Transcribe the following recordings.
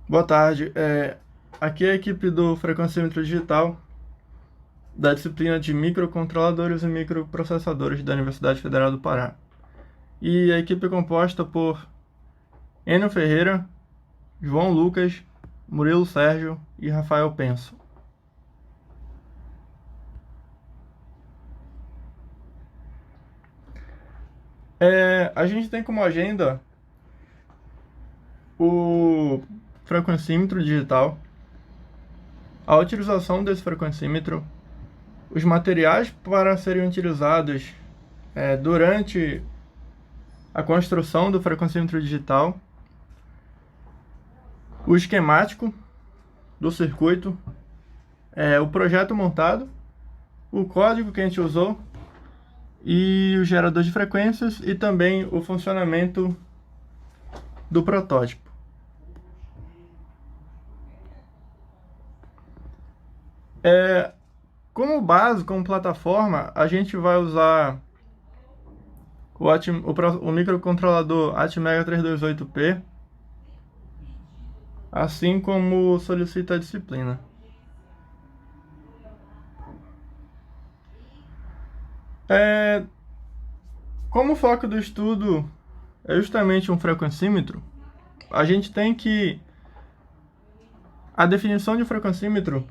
Boa tarde. Aqui é a equipe do Frequencímetro Digital da disciplina de Microcontroladores e Microprocessadores da Universidade Federal do Pará. E a equipe é composta por Enio Ferreira, João Lucas, Murilo Sérgio e Rafael Penso. A gente tem como agenda o frequencímetro digital, a utilização desse frequencímetro, os materiais para serem utilizados durante a construção do frequencímetro digital, o esquemático do circuito, o projeto montado, o código que a gente usou e o gerador de frequências e também o funcionamento do protótipo. Como base, como plataforma, a gente vai usar o microcontrolador Atmega 328P, assim como solicita a disciplina. Como o foco do estudo é justamente um frequencímetro, a gente tem que... A definição de frequencímetro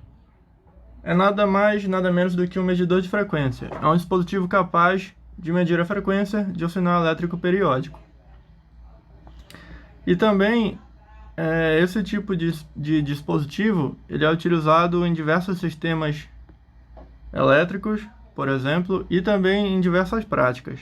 é nada mais, nada menos do que um medidor de frequência. É um dispositivo capaz de medir a frequência de um sinal elétrico periódico. E também, esse tipo de dispositivo ele é utilizado em diversos sistemas elétricos, por exemplo, e também em diversas práticas.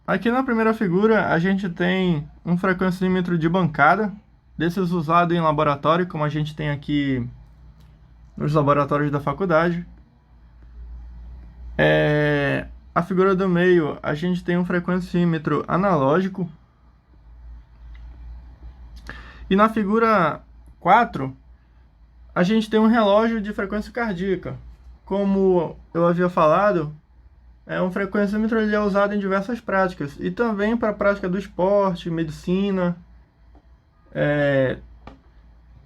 Aqui na primeira figura a gente tem um frequencímetro de bancada, desses usados em laboratório, como a gente tem aqui nos laboratórios da faculdade. A figura do meio, a gente tem um frequencímetro analógico. E na figura 4, a gente tem um relógio de frequência cardíaca. Como eu havia falado, um frequencímetro ele é usado em diversas práticas. E também para a prática do esporte, medicina,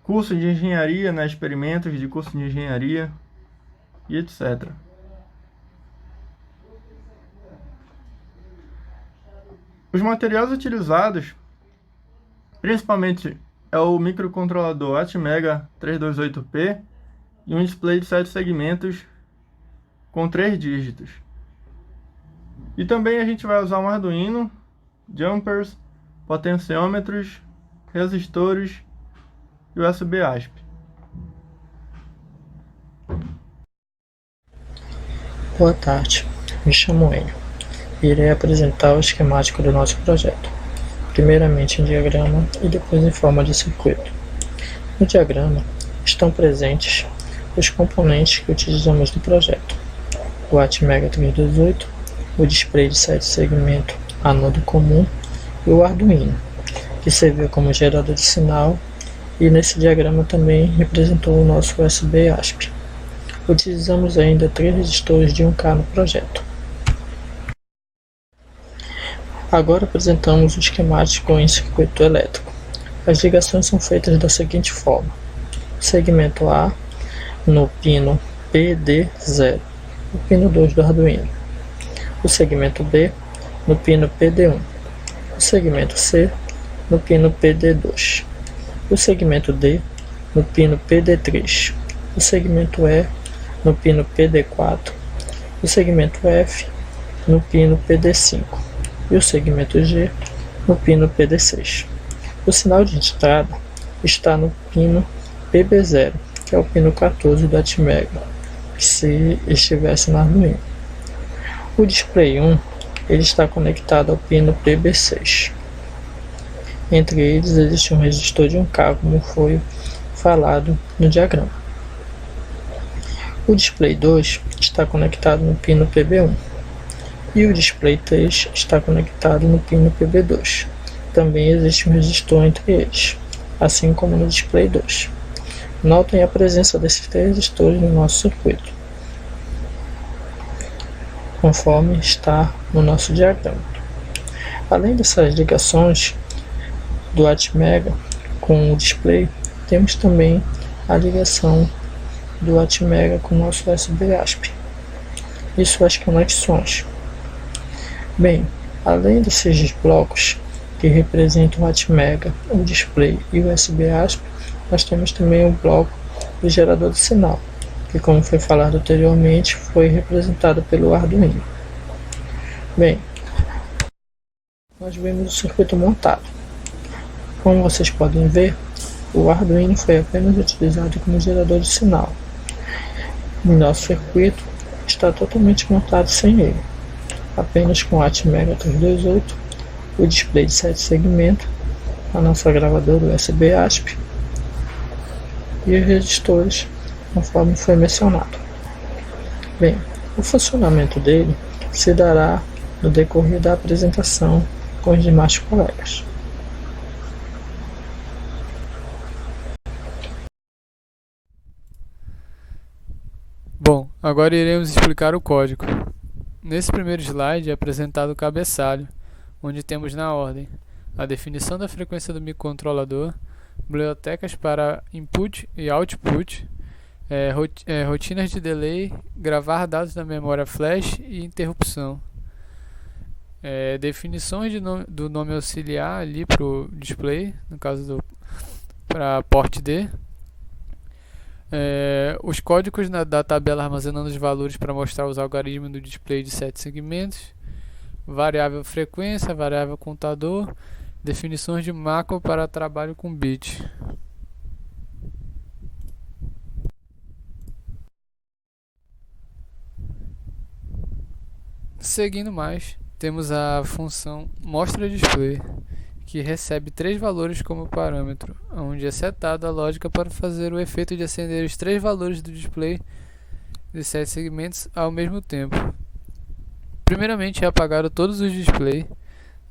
curso de engenharia, experimentos de curso de engenharia e etc. Os materiais utilizados, principalmente, é o microcontrolador Atmega 328P e um display de 7 segmentos com 3 dígitos. E também a gente vai usar um Arduino, jumpers, potenciômetros, resistores e USB ASP. Boa tarde, me chamo Enio e irei apresentar o esquemático do nosso projeto, primeiramente em diagrama e depois em forma de circuito. No diagrama estão presentes os componentes que utilizamos no projeto: o Atmega 328, o display de 7 segmentos anodo comum e o Arduino, que serviu como gerador de sinal, e nesse diagrama também representou o nosso USB ASP. Utilizamos ainda 3 resistores de 1K no projeto. Agora apresentamos o esquemático em circuito elétrico. As ligações são feitas da seguinte forma: segmento A no pino PD0, o pino 2 do Arduino; o segmento B no pino PD1, o segmento C no pino PD2, o segmento D no pino PD3, o segmento E no pino PD4, o segmento F no pino PD5 e o segmento G no pino PD6. O sinal de entrada está no pino PB0, que é o pino 14 do Atmega, se estivesse no Arduino. O display 1 ele está conectado ao pino PB6. Entre eles existe um resistor de 1K, como foi falado no diagrama. O display 2 está conectado no pino PB1 e o display 3 está conectado no pino PB2. Também existe um resistor entre eles, assim como no display 2. Notem a presença desses 3 resistores no nosso circuito, conforme está no nosso diagrama. Além dessas ligações do Atmega com o display, temos também a ligação do Atmega com o nosso USB ASP e suas conexões. Bem, além desses blocos que representam o Atmega, o display e o USB ASP, nós temos também o bloco do gerador de sinal, que, como foi falado anteriormente, foi representado pelo Arduino. Bem, nós vemos o circuito montado. Como vocês podem ver, o Arduino foi apenas utilizado como gerador de sinal. O nosso circuito está totalmente montado sem ele, apenas com o Atmega 328, o display de 7 segmentos, a nossa gravadora USB ASP e os resistores, conforme foi mencionado. Bem, o funcionamento dele se dará no decorrer da apresentação com os demais colegas. Bom, agora iremos explicar o código. Nesse primeiro slide é apresentado o cabeçalho, onde temos na ordem a definição da frequência do microcontrolador, bibliotecas para input e output, rotinas de delay, gravar dados da memória flash e interrupção. Definições do nome auxiliar ali para o display, no caso para port D. Os códigos da tabela armazenando os valores para mostrar os algoritmos do display de 7 segmentos, variável frequência, variável contador, definições de macro para trabalho com bit. Seguindo mais, temos a função mostra display, que recebe 3 valores como parâmetro, onde é setada a lógica para fazer o efeito de acender os 3 valores do display de 7 segmentos ao mesmo tempo. Primeiramente é apagado todos os displays,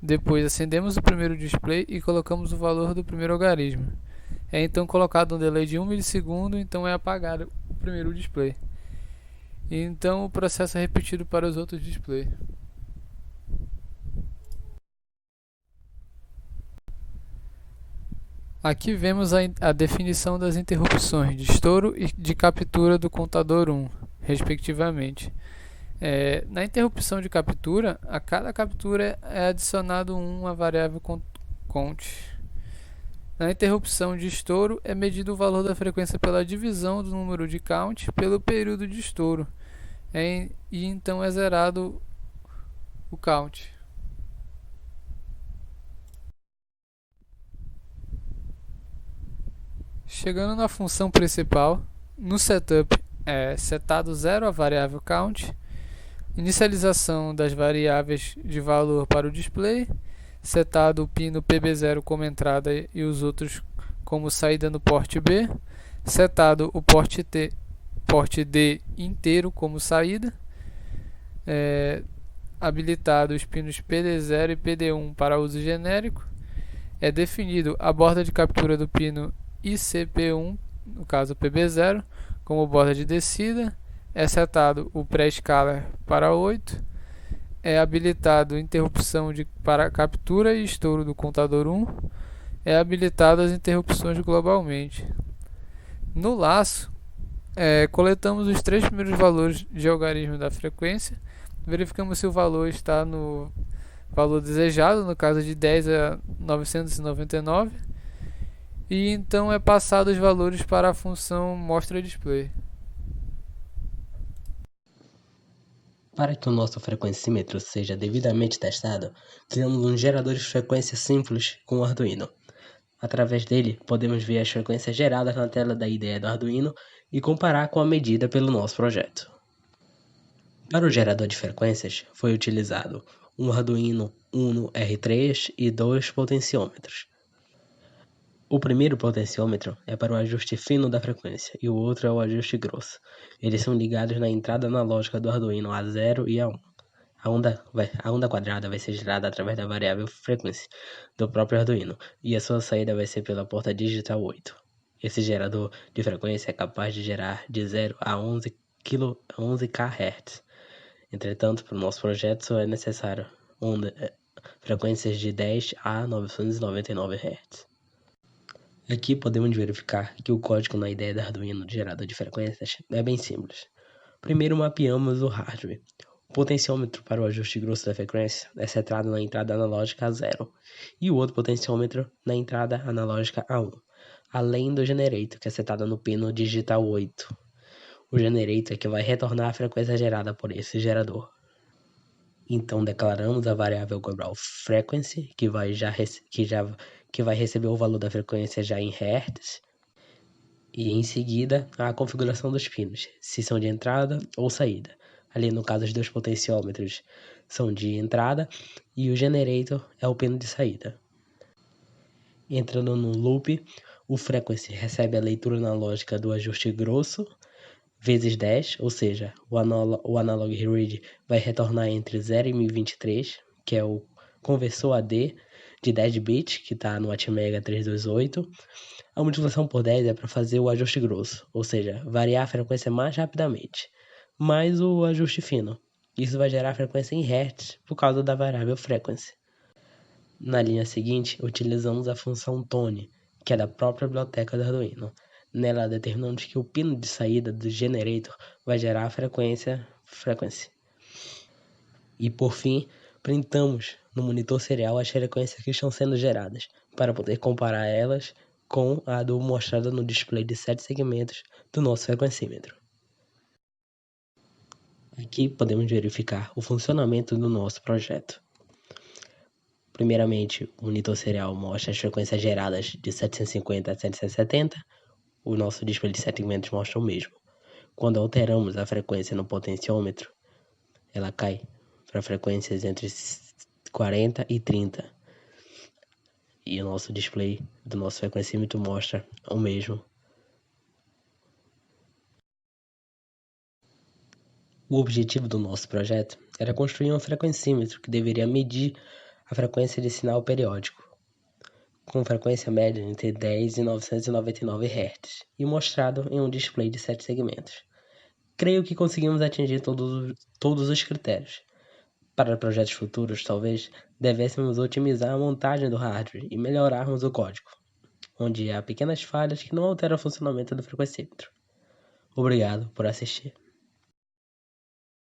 depois acendemos o primeiro display e colocamos o valor do primeiro algarismo. É então colocado um delay de 1 milissegundo, então é apagado o primeiro display. E então o processo é repetido para os outros displays. Aqui vemos a definição das interrupções de estouro e de captura do contador 1, respectivamente. Na interrupção de captura, a cada captura é adicionado 1 à variável count. Na interrupção de estouro, é medido o valor da frequência pela divisão do número de count pelo período de estouro, e então é zerado o count. Chegando na função principal, no setup é setado 0 a variável count, inicialização das variáveis de valor para o display, setado o pino PB0 como entrada e os outros como saída no port B, setado o port D inteiro como saída, habilitado os pinos PD0 e PD1 para uso genérico, é definido a borda de captura do pino ICP1, no caso PB0, como borda de descida, é setado o pré-scaler para 8, é habilitado interrupção para captura e estouro do contador 1, é habilitado as interrupções globalmente. No laço, coletamos os 3 primeiros valores de algarismo da frequência, verificamos se o valor está no valor desejado, no caso de 10 a 999, e então é passado os valores para a função mostra display. Para que o nosso frequencímetro seja devidamente testado, criamos um gerador de frequência simples com o Arduino. Através dele, podemos ver as frequências geradas na tela da IDE do Arduino e comparar com a medida pelo nosso projeto. Para o gerador de frequências, foi utilizado um Arduino Uno R3 e 2 potenciômetros. O primeiro potenciômetro é para o ajuste fino da frequência e o outro é o ajuste grosso. Eles são ligados na entrada analógica do Arduino A0 e A1. A onda quadrada vai ser gerada através da variável frequência do próprio Arduino e a sua saída vai ser pela porta digital 8. Esse gerador de frequência é capaz de gerar de 0 a 11 kHz. Entretanto, para o nosso projeto só é necessário frequências de 10 a 999 Hz. Aqui podemos verificar que o código na ideia do Arduino de gerador de frequências é bem simples. Primeiro mapeamos o hardware. O potenciômetro para o ajuste grosso da frequência é setado na entrada analógica A0 e o outro potenciômetro na entrada analógica A1, além do generator, que é setado no pino digital 8. O generator é que vai retornar a frequência gerada por esse gerador. Então declaramos a variável global frequency, que vai receber o valor da frequência já em Hz, e em seguida a configuração dos pinos, se são de entrada ou saída. Ali no caso os dois potenciômetros são de entrada e o generator é o pino de saída. Entrando no loop, o frequency recebe a leitura analógica do ajuste grosso vezes 10, ou seja, o analog read vai retornar entre 0 e 1023, que é o conversor AD de 10 bits, que está no Atmega 328. A multiplicação por 10 é para fazer o ajuste grosso, ou seja, variar a frequência mais rapidamente, mais o ajuste fino. Isso vai gerar a frequência em Hz por causa da variável frequency. Na linha seguinte, utilizamos a função tone, que é da própria biblioteca do Arduino. Nela determinamos que o pino de saída do generator vai gerar a frequência. E por fim, printamos no monitor serial as frequências que estão sendo geradas, para poder comparar elas com a do mostrada no display de 7 segmentos do nosso frequencímetro. Aqui podemos verificar o funcionamento do nosso projeto. Primeiramente, o monitor serial mostra as frequências geradas de 750 a 770. O nosso display de 7 segmentos mostra o mesmo. Quando alteramos a frequência no potenciômetro, ela cai para frequências entre 40 e 30. E o nosso display do nosso frequencímetro mostra o mesmo. O objetivo do nosso projeto era construir um frequencímetro que deveria medir a frequência de sinal periódico, com frequência média entre 10 e 999 Hz, e mostrado em um display de 7 segmentos. Creio que conseguimos atingir todos os critérios. Para projetos futuros, talvez devêssemos otimizar a montagem do hardware e melhorarmos o código, onde há pequenas falhas que não alteram o funcionamento do frequencímetro. Obrigado por assistir.